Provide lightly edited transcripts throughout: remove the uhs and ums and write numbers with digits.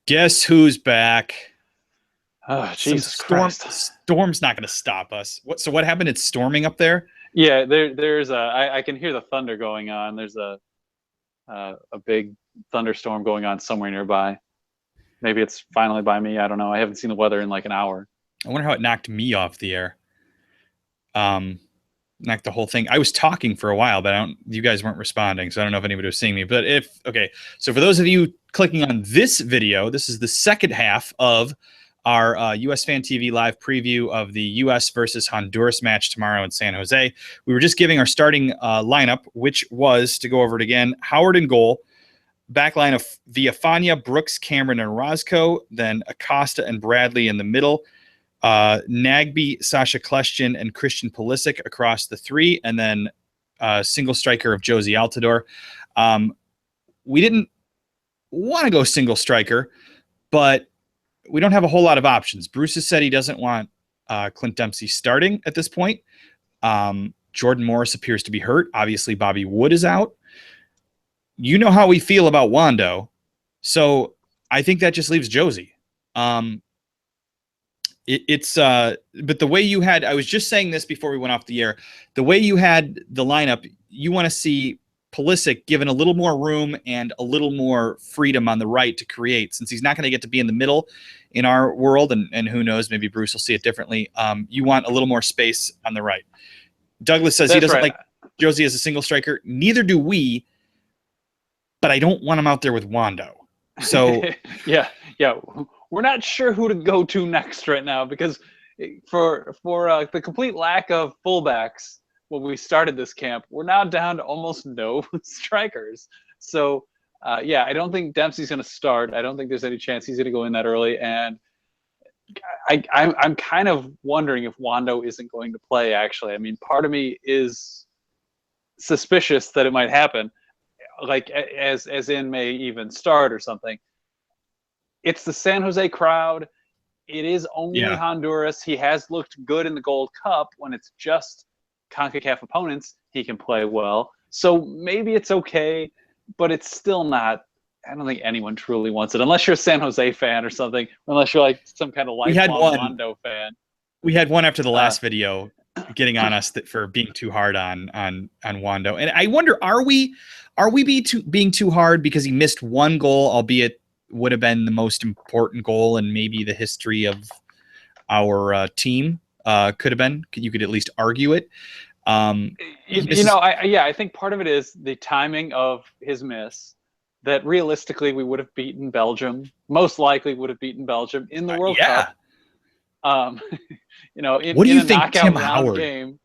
Guess who's back? Oh, Some Jesus Christ. storm's not going to stop us. What happened? It's storming up there. Yeah, there's I can hear the thunder going on. There's a big thunderstorm going on somewhere nearby. Maybe it's finally by me. I don't know. I haven't seen the weather in like an hour. I wonder how it knocked me off the air. Knocked the whole thing. I was talking for a while, but you guys weren't responding, so I don't know if anybody was seeing me. But okay, so for those of you clicking on this video, this is the second half of our USfanTV live preview of the U.S. versus Honduras match tomorrow in San Jose. We were just giving our starting lineup, which was, to go over it again, Howard in goal, backline of Villafaña, Brooks, Cameron, and Roscoe, then Acosta and Bradley in the middle, Nagbe, Sasha Kleshtin, and Christian Pulisic across the three, and then single striker of Josie Altidore. We didn't want to go single striker, but we don't have a whole lot of options. Bruce has said he doesn't want Clint Dempsey starting at this point. Jordan Morris appears to be hurt. Obviously, Bobby Wood is out. You know how we feel about Wando, so I think that just leaves Josie. But the way you had, I was just saying this before we went off the air, the way you had the lineup, you want to see Pulisic given a little more room and a little more freedom on the right to create, since he's not going to get to be in the middle in our world, and who knows, maybe Bruce will see it differently. You want a little more space on the right. Douglas says he doesn't like Josie as a single striker. Neither do we, but I don't want him out there with Wando. So yeah. We're not sure who to go to next right now, because for the complete lack of fullbacks when we started this camp, we're now down to almost no strikers. So yeah, I don't think Dempsey's going to start. I don't think there's any chance he's going to go in that early. And I'm kind of wondering if Wando isn't going to play, actually. I mean, part of me is suspicious that it might happen, like as in may even start or something. It's the San Jose crowd. It is only Honduras. He has looked good in the Gold Cup. When it's just CONCACAF opponents, he can play well. So maybe it's okay, but it's still not. I don't think anyone truly wants it, unless you're a San Jose fan or something, unless you're like some kind of lifelong Wando fan. We had one after the last video getting on us for being too hard on Wando. And I wonder, are we being too hard because he missed one goal, albeit would have been the most important goal in maybe the history of our team? Could have been. You could at least argue it. I think part of it is the timing of his miss. That realistically we would have beaten Belgium. Most likely would have beaten Belgium in the World Cup. What do you think Tim Howard game?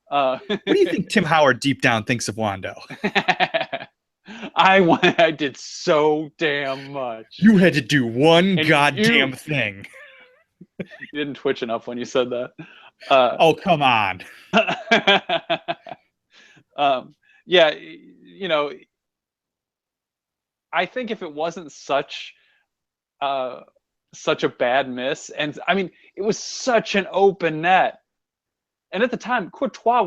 What do you think Tim Howard deep down thinks of Wando? I did so damn much. You had to do one goddamn thing. You didn't twitch enough when you said that. Oh, come on. Yeah, I think if it wasn't such a bad miss, and I mean, it was such an open net, and at the time, Courtois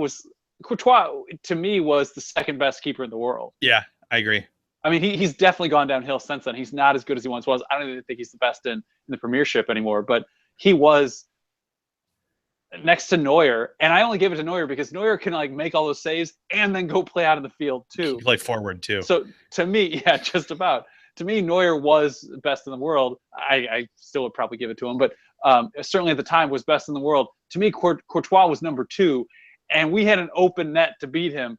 to me was the second best keeper in the world. Yeah, I agree. I mean, he's definitely gone downhill since then. He's not as good as he once was. I don't even think he's the best in the Premiership anymore, but he was next to Neuer, and I only gave it to Neuer because Neuer can like make all those saves and then go play out in the field too. He play forward too. So to me, yeah, just about. To me, Neuer was best in the world. I still would probably give it to him, but certainly at the time was best in the world. To me, Courtois was number 2, and we had an open net to beat him,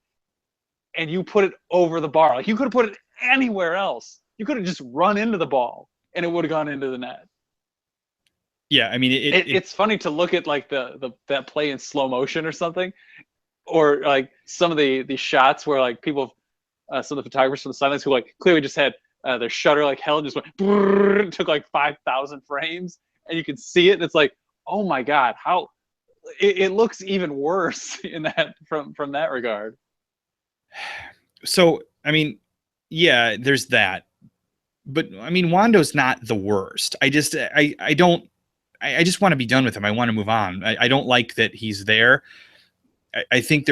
and you put it over the bar. Like, you could have put it anywhere else. You could have just run into the ball, and it would have gone into the net. Yeah, I mean, it's funny to look at like that play in slow motion or something, or like some of the shots where like people, some of the photographers from the sidelines who like clearly just had their shutter like hell and just went brrr, took like 5,000 frames, and you can see it, and it's like, oh my god, how it looks even worse in that from that regard. So I mean, yeah, there's that, but I mean, Wando's not the worst. I just want to be done with him. I want to move on. I don't like that he's there. I think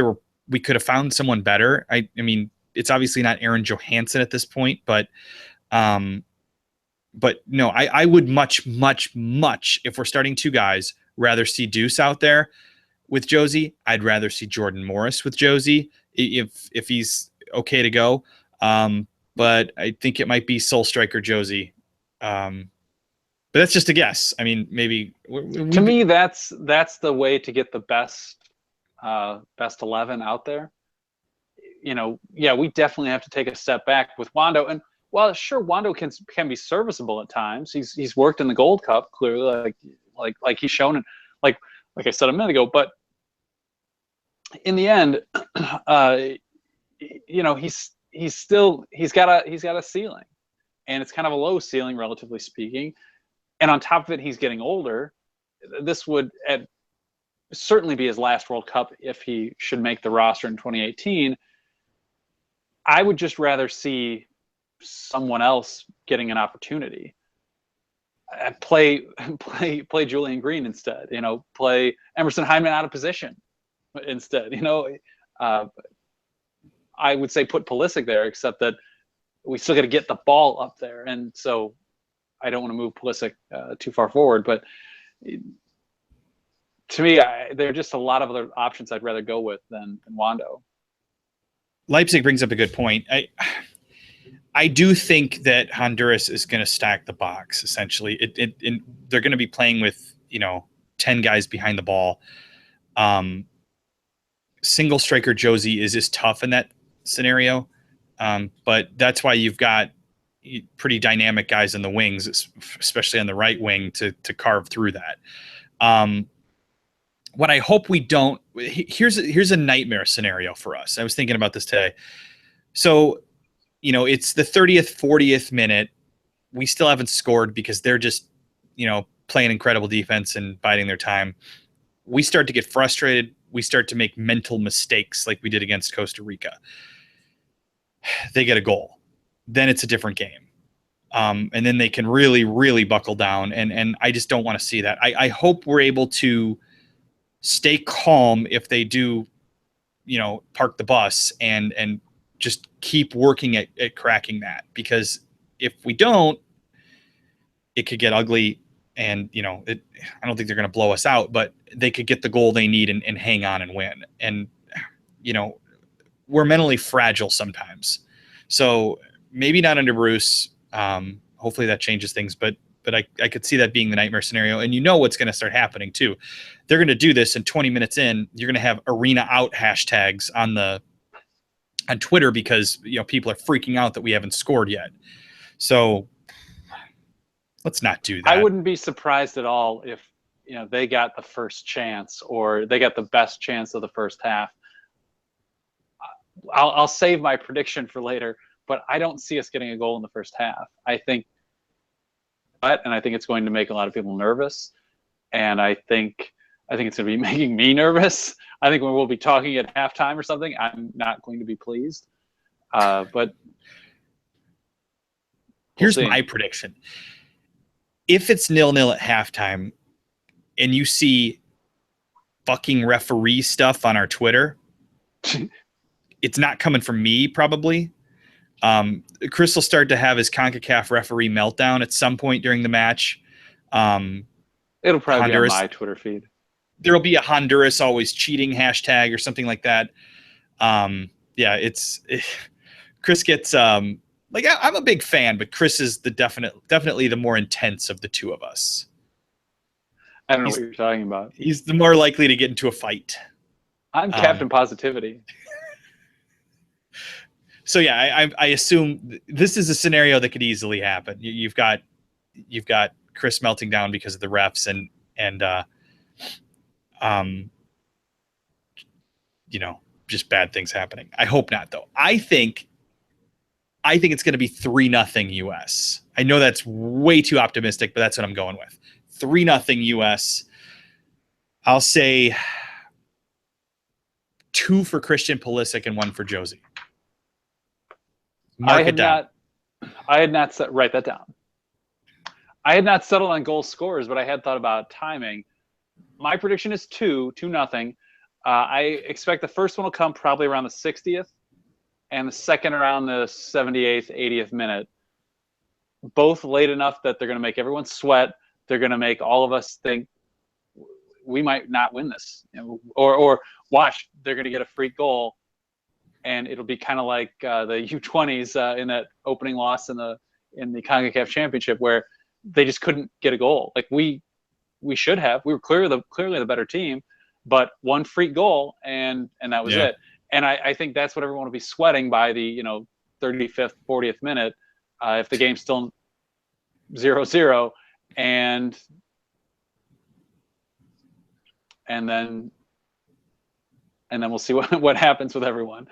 we could have found someone better. I mean, it's obviously not Aaron Johansson at this point, but but no, I would much, if we're starting two guys, rather see Deuce out there with Josie. I'd rather see Jordan Morris with Josie if he's okay to go. But I think it might be Soul Striker Josie. But that's just a guess. I mean, maybe to me that's the way to get the best 11 out there. You know, yeah, we definitely have to take a step back with Wando. And while sure Wando can be serviceable at times, he's worked in the Gold Cup clearly, like he's shown, and like I said a minute ago. But in the end, you know, he's got a ceiling, and it's kind of a low ceiling relatively speaking. And on top of it, he's getting older. This would certainly be his last World Cup if he should make the roster in 2018. I would just rather see someone else getting an opportunity. Play Julian Green instead. You know, play Emerson Hyndman out of position instead. You know, I would say put Pulisic there, except that we still got to get the ball up there, and so I don't want to move Pulisic too far forward. But to me, there are just a lot of other options I'd rather go with than Wando. Leipzig brings up a good point. I do think that Honduras is going to stack the box. Essentially, they're going to be playing with 10 guys behind the ball. Single striker Josie is tough in that scenario, but that's why you've got pretty dynamic guys in the wings, especially on the right wing, to carve through that. What I hope we don't. Here's a nightmare scenario for us. I was thinking about this today. So, it's the 30th, 40th minute. We still haven't scored because they're just, playing incredible defense and biding their time. We start to get frustrated. We start to make mental mistakes like we did against Costa Rica. They get a goal. Then it's a different game. And then they can really, really buckle down. And I just don't want to see that. I hope we're able to stay calm if they do, park the bus and just keep working at cracking that. Because if we don't, it could get ugly. And, I don't think they're going to blow us out, but they could get the goal they need and hang on and win. And, we're mentally fragile sometimes. So maybe not under Bruce. Hopefully that changes things, but I could see that being the nightmare scenario. And what's going to start happening too. They're going to do this, and 20 minutes in, you're going to have arena out hashtags on Twitter because people are freaking out that we haven't scored yet. So let's not do that. I wouldn't be surprised at all if they got the first chance or they got the best chance of the first half. I'll save my prediction for later, but I don't see us getting a goal in the first half. I think it's going to make a lot of people nervous, and I think it's going to be making me nervous. I think when we'll be talking at halftime or something, I'm not going to be pleased. But here's my prediction: if it's 0-0 at halftime, and you see fucking referee stuff on our Twitter, it's not coming from me, probably. Chris will start to have his CONCACAF referee meltdown at some point during the match. It'll probably Honduras, be on my Twitter feed. There'll be a Honduras always cheating hashtag or something like that. Chris gets I'm a big fan, but Chris is definitely the more intense of the two of us. I don't know what you're talking about. He's the more likely to get into a fight. I'm Captain Positivity. So yeah, I assume this is a scenario that could easily happen. You've got Chris melting down because of the refs and just bad things happening. I hope not, though. I think it's going to be 3-0 US. I know that's way too optimistic, but that's what I'm going with. 3-0 US. I'll say 2 for Christian Pulisic and 1 for Josie. I had not set, write that down. I had not settled on goal scorers, but I had thought about timing. My prediction is 2-0. I expect the first one will come probably around the 60th and the second around the 78th, 80th minute. both late enough that they're going to make everyone sweat. They're going to make all of us think we might not win this, or watch, they're going to get a free goal, and it'll be kind of like the U20s in that opening loss in the CONCACAF Championship, where they just couldn't get a goal. Like we should have. We were clearly the better team, but one free goal, and that was it. And I think that's what everyone will be sweating by the 35th, 40th minute, if the game's still 0-0, and then we'll see what happens with everyone.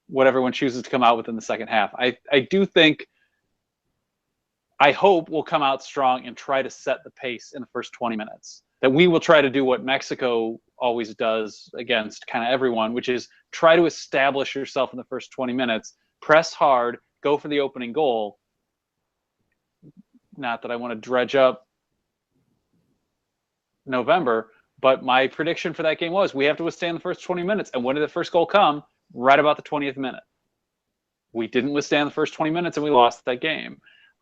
What everyone chooses to come out with in the second half. I do think, I hope we'll come out strong and try to set the pace in the first 20 minutes. That we will try to do what Mexico always does against kind of everyone, which is try to establish yourself in the first 20 minutes, press hard, go for the opening goal. Not that I want to dredge up November, but my prediction for that game was we have to withstand the first 20 minutes. And when did the first goal come? Right about the 20th minute. We didn't withstand the first 20 minutes and we lost that game.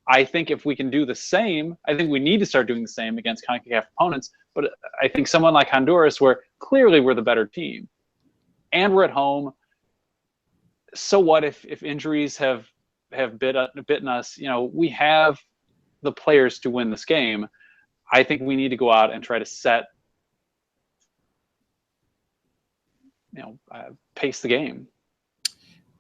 I think if we can do the same, I think we need to start doing the same against CONCACAF opponents. But I think someone like Honduras, where clearly we're the better team and we're at home, so what if injuries have bitten us? We have the players to win this game. I think we need to go out and try to set, pace the game.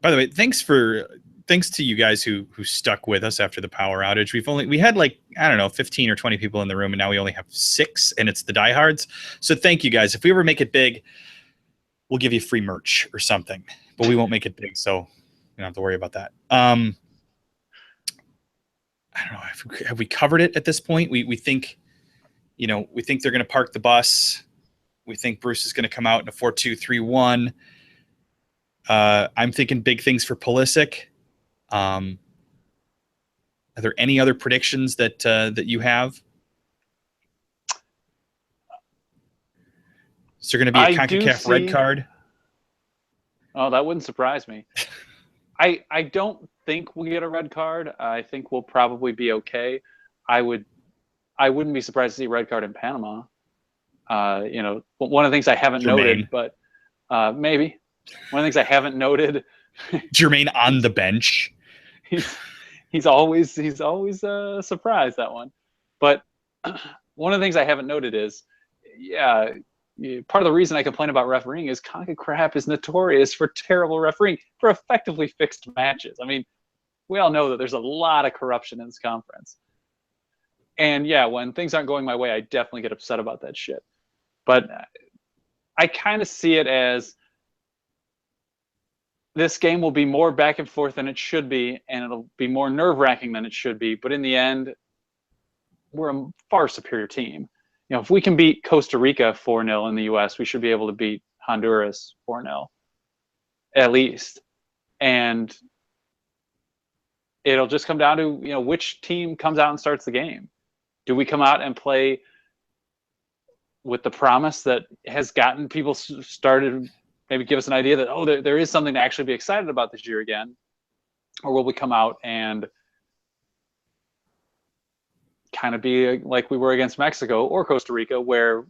By the way, thanks to you guys who stuck with us after the power outage. We had like, I don't know, 15 or 20 people in the room, and now we only have 6, and it's the diehards. So thank you guys. If we ever make it big, we'll give you free merch or something, but we won't make it big, so you don't have to worry about that. I don't know. Have we covered it at this point? We think, we think they're going to park the bus. We think Bruce is going to come out in a 4-2-3-1. I'm thinking big things for Pulisic. Are there any other predictions that you have? Is there going to be a CONCACAF red card? Oh, that wouldn't surprise me. I don't think we'll get a red card. I think we'll probably be okay. I wouldn't be surprised to see a red card in Panama. One of the things I haven't noted, but maybe one of the things I haven't noted. Jermaine on the bench. He's always surprised, that one. But one of the things I haven't noted is, part of the reason I complain about refereeing is CONCACAF is notorious for terrible refereeing for effectively fixed matches. I mean, we all know that there's a lot of corruption in this conference. And when things aren't going my way, I definitely get upset about that shit. But I kind of see it as this game will be more back and forth than it should be, and it'll be more nerve-wracking than it should be. But in the end, we're a far superior team. If we can beat Costa Rica 4-0 in the U.S., we should be able to beat Honduras 4-0, at least. And it'll just come down to, which team comes out and starts the game. Do we come out and play with the promise that has gotten people started, maybe give us an idea that, there is something to actually be excited about this year again? Or will we come out and kind of be like we were against Mexico or Costa Rica, where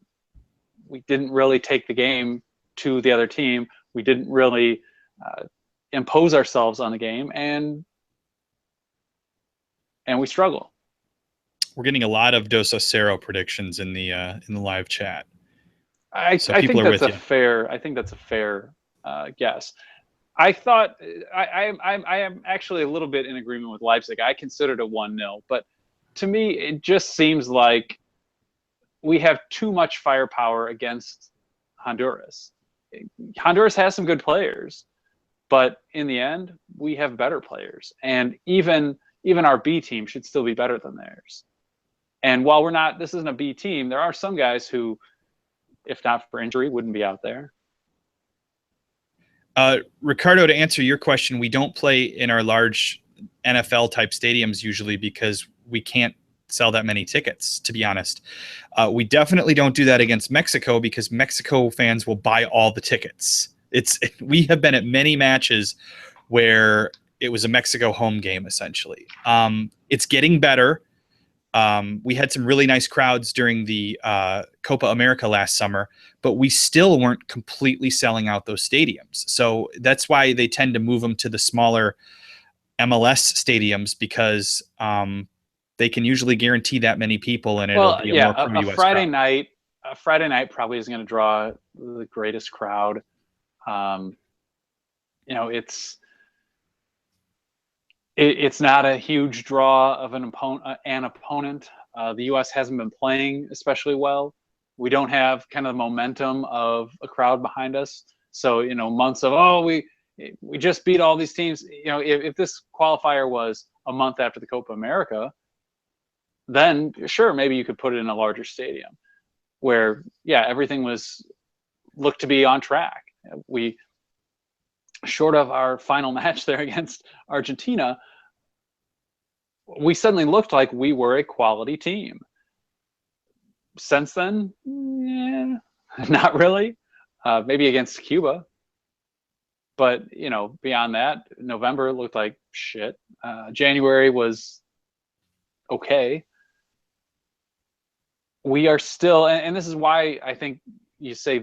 we didn't really take the game to the other team. We didn't really impose ourselves on the game, and we struggle. We're getting a lot of Dos Acero predictions in the live chat. I think that's a fair guess. I thought I am actually a little bit in agreement with Leipzig. I considered a 1-0, but to me, it just seems like we have too much firepower against Honduras. Honduras has some good players, but in the end, we have better players, and even our B team should still be better than theirs. And while this isn't a B team, there are some guys who, if not for injury, wouldn't be out there. Ricardo, to answer your question, we don't play in our large NFL type stadiums usually because we can't sell that many tickets, to be honest. We definitely don't do that against Mexico because Mexico fans will buy all the tickets. We have been at many matches where it was a Mexico home game essentially. It's getting better. We had some really nice crowds during the Copa America last summer, but we still weren't completely selling out those stadiums. So that's why they tend to move them to the smaller MLS stadiums, because they can usually guarantee that many people, and it'll be a more pro-US Friday crowd. night. A Friday night probably isn't going to draw the greatest crowd. It's not a huge draw of an opponent. The U.S. hasn't been playing especially well. We don't have kind of the momentum of a crowd behind us. So, months of, we just beat all these teams. If this qualifier was a month after the Copa America, then sure, maybe you could put it in a larger stadium where, everything looked to be on track. We, short of our final match there against Argentina, we suddenly looked like we were a quality team. Since then, not really. Maybe against Cuba. But, beyond that, November looked like shit. January was okay. We are still, and this is why I think you say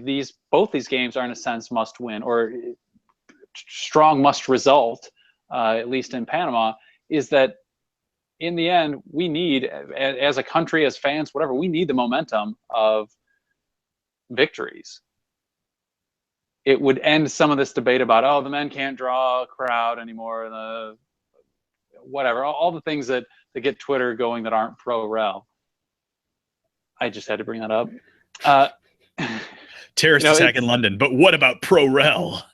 both these games are in a sense must win, or strong must result, at least in Panama, is that in the end, we need, as a country, as fans, whatever, we need the momentum of victories. It would end some of this debate about, the men can't draw a crowd anymore, whatever, all the things that get Twitter going that aren't pro-rel. I just had to bring that up. Terrorist attack in London, but what about pro-rel?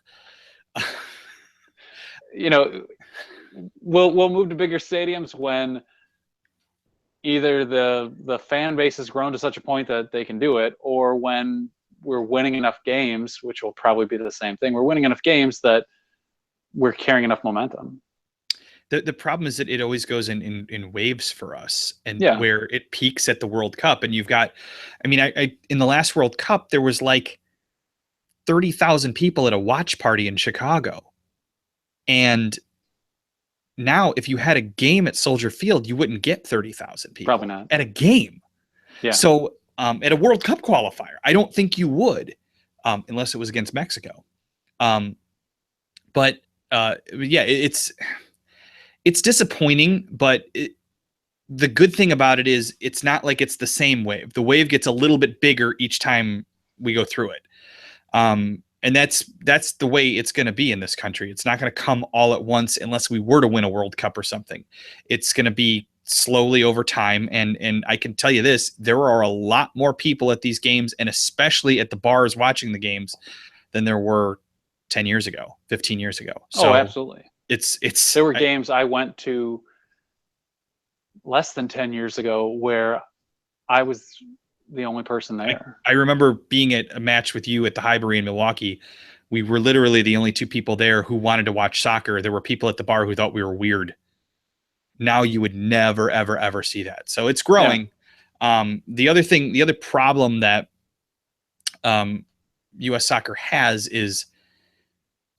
We'll move to bigger stadiums when either the fan base has grown to such a point that they can do it, or when we're winning enough games, which will probably be the same thing. We're winning enough games that we're carrying enough momentum. The problem is that it always goes in waves for us, and where it peaks at the World Cup. And you've got, I in the last World Cup, there was like 30,000 people at a watch party in Chicago. And now if you had a game at Soldier Field, you wouldn't get 30,000 people. Probably not. At a game. Yeah. So at a World Cup qualifier, I don't think you would, unless it was against Mexico. It's disappointing, but the good thing about it is it's not like it's the same wave. The wave gets a little bit bigger each time we go through it. And that's the way it's going to be in this country. It's not going to come all at once unless we were to win a World Cup or something. It's going to be slowly over time. And I can tell you this, there are a lot more people at these games, and especially at the bars watching the games, than there were 10 years ago, 15 years ago. So absolutely. There were games I went to less than 10 years ago where I was the only person there. I remember being at a match with you at the Highbury in Milwaukee. We were literally the only two people there who wanted to watch soccer. There were people at the bar who thought we were weird. Now you would never, ever, ever see that. So it's growing. Yeah. The other problem that U.S. soccer has is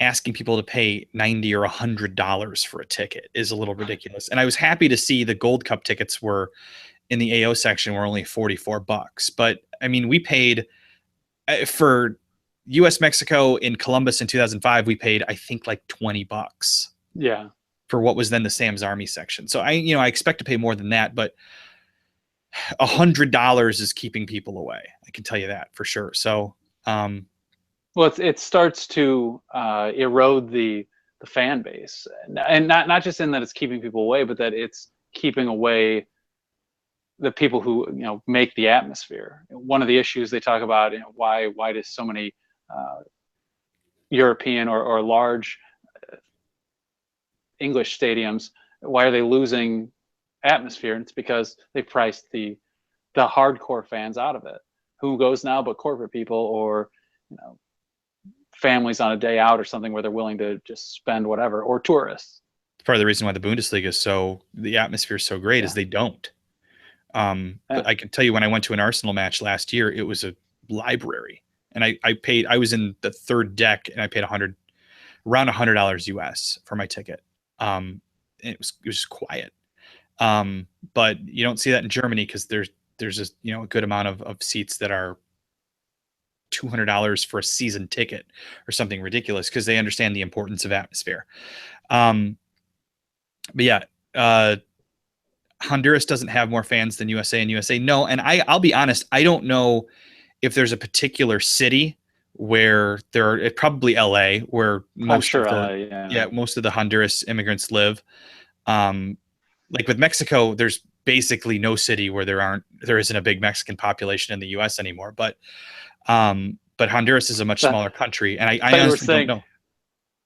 asking people to pay $90 or $100 for a ticket is a little ridiculous. And I was happy to see the Gold Cup tickets were in the AO section were only $44. But we paid for US Mexico in Columbus in 2005, we paid, I think, like $20. Yeah. For what was then the Sam's Army section. So I expect to pay more than that, but $100 is keeping people away. I can tell you that for sure. So, well, it starts to erode the fan base, and not just in that it's keeping people away, but that it's keeping away the people who make the atmosphere. One of the issues they talk about, why does so many European or large English stadiums, why are they losing atmosphere? And it's because they priced the hardcore fans out of it. Who goes now but corporate people or families on a day out or something where they're willing to just spend whatever, or tourists. Part of the reason why the Bundesliga is the atmosphere is so great is they don't. But I can tell you, when I went to an Arsenal match last year, it was a library, and I was in the third deck, and I paid around $100 US for my ticket. It was just quiet. But you don't see that in Germany because there's just, you know, a good amount of seats that are $200 for a season ticket or something ridiculous because they understand the importance of atmosphere. But yeah, Honduras doesn't have more fans than USA, and USA no. And I'll be honest, I don't know if there's a particular city where there are, probably LA, where I'm most sure of LA, the yeah. most of the Honduras immigrants live. Like with Mexico, there's basically no city where there isn't a big Mexican population in the US anymore. But Honduras is a much That, smaller country, and I I thought you were honestly don't saying know.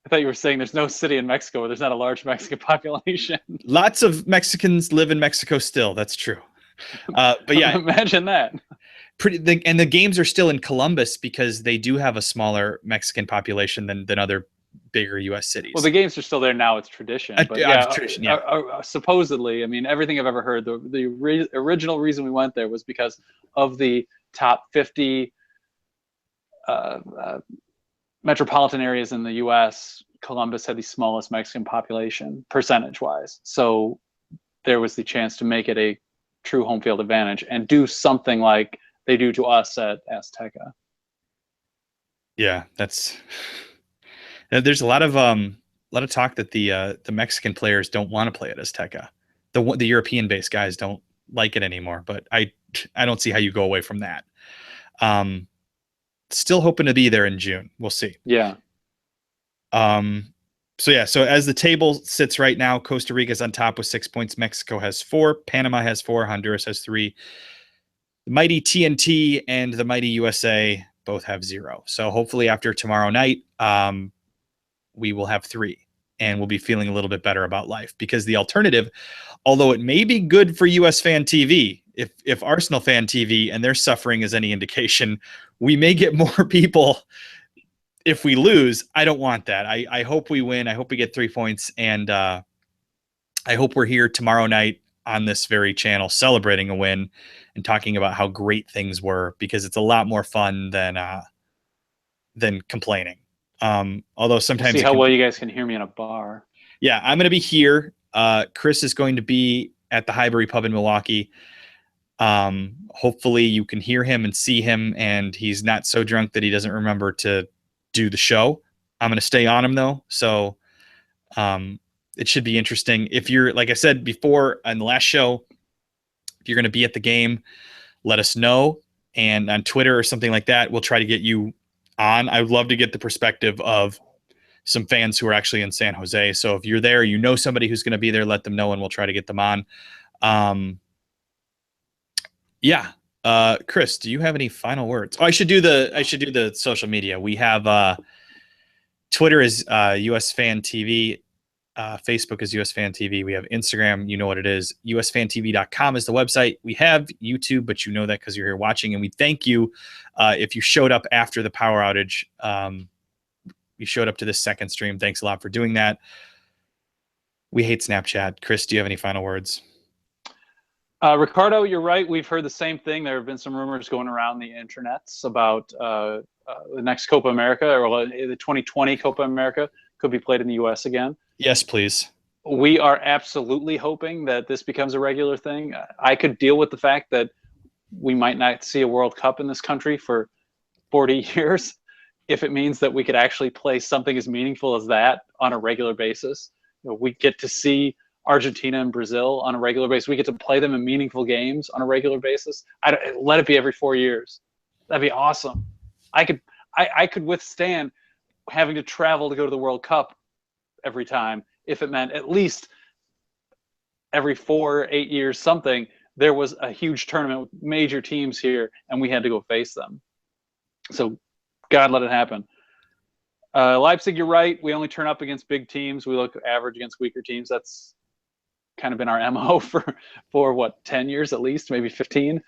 I thought you were saying there's no city in Mexico where there's not a large Mexican population. Lots of Mexicans live in Mexico still. That's true. But yeah, Imagine that. And the games are still in Columbus because they do have a smaller Mexican population than other bigger U.S. cities. Well, the games are still there now. It's tradition. But yeah, tradition, yeah. Supposedly, I mean, everything I've ever heard, the original reason we went there was because of the top 50 metropolitan areas in the U.S., Columbus had the smallest Mexican population percentage-wise. So there was the chance to make it a true home field advantage and do something like they do to us at Azteca. Yeah, there's a lot of talk that the Mexican players don't want to play at Azteca. The European-based guys don't like it anymore, but I don't see how you go away from that. Still hoping to be there in June. We'll see. Yeah. So as the table sits right now, Costa Rica's on top with 6 points. Mexico has 4. Panama has 4. Honduras has 3. The mighty TNT and the mighty USA both have 0. So hopefully after tomorrow night, we will have 3 and we'll be feeling a little bit better about life, because the alternative, although it may be good for USFanTV, if Arsenal Fan TV and their suffering is any indication, we may get more people if we lose. I don't want that. I hope we win. I hope we get 3 points. And I hope we're here tomorrow night on this very channel celebrating a win and talking about how great things were, because it's a lot more fun than complaining. Although sometimes we'll see how well you guys can hear me in a bar. Yeah, I'm going to be here. Chris is going to be at the Highbury Pub in Milwaukee. Hopefully you can hear him and see him, and he's not so drunk that he doesn't remember to do the show. I'm going to stay on him though. So, it should be interesting. If you're, like I said before on the last show, if you're going to be at the game, let us know. And on Twitter or something like that, we'll try to get you on. I would love to get the perspective of some fans who are actually in San Jose. So if you're there, you know somebody who's going to be there, let them know and we'll try to get them on. Yeah. Chris, do you have any final words? Oh, I should do the social media. We have Twitter is USFanTV. Facebook is USFanTV. We have Instagram. You know what it is. USFanTV.com is the website. We have YouTube, but you know that because you're here watching. And we thank you if you showed up after the power outage. You showed up to this second stream. Thanks a lot for doing that. We hate Snapchat. Chris, do you have any final words? Ricardo, you're right. We've heard the same thing. There have been some rumors going around the internets about the next Copa America, or the 2020 Copa America could be played in the U.S. again. Yes, please. We are absolutely hoping that this becomes a regular thing. I could deal with the fact that we might not see a World Cup in this country for 40 years if it means that we could actually play something as meaningful as that on a regular basis. You know, we get to see Argentina and Brazil on a regular basis. We get to play them in meaningful games on a regular basis. Let it be every 4 years. That'd be awesome. I could withstand having to travel to go to the World Cup every time if it meant at least every 4 or 8 years something there was a huge tournament with major teams here and we had to go face them. So God, let it happen. Leipzig, you're right. We only turn up against big teams. We look average against weaker teams. That's kind of been our MO for what, 10 years at least, maybe 15.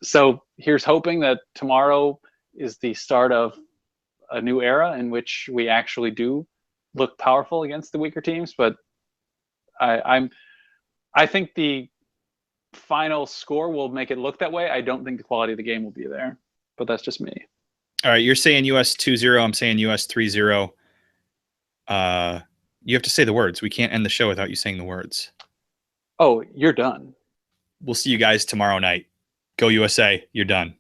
So here's hoping that tomorrow is the start of a new era in which we actually do look powerful against the weaker teams. But I think the final score will make it look that way. I don't think the quality of the game will be there, but that's just me. All right, you're saying US 2-0. I'm saying US 3-0. You have to say the words. We can't end the show without you saying the words. Oh, you're done. We'll see you guys tomorrow night. Go USA. You're done.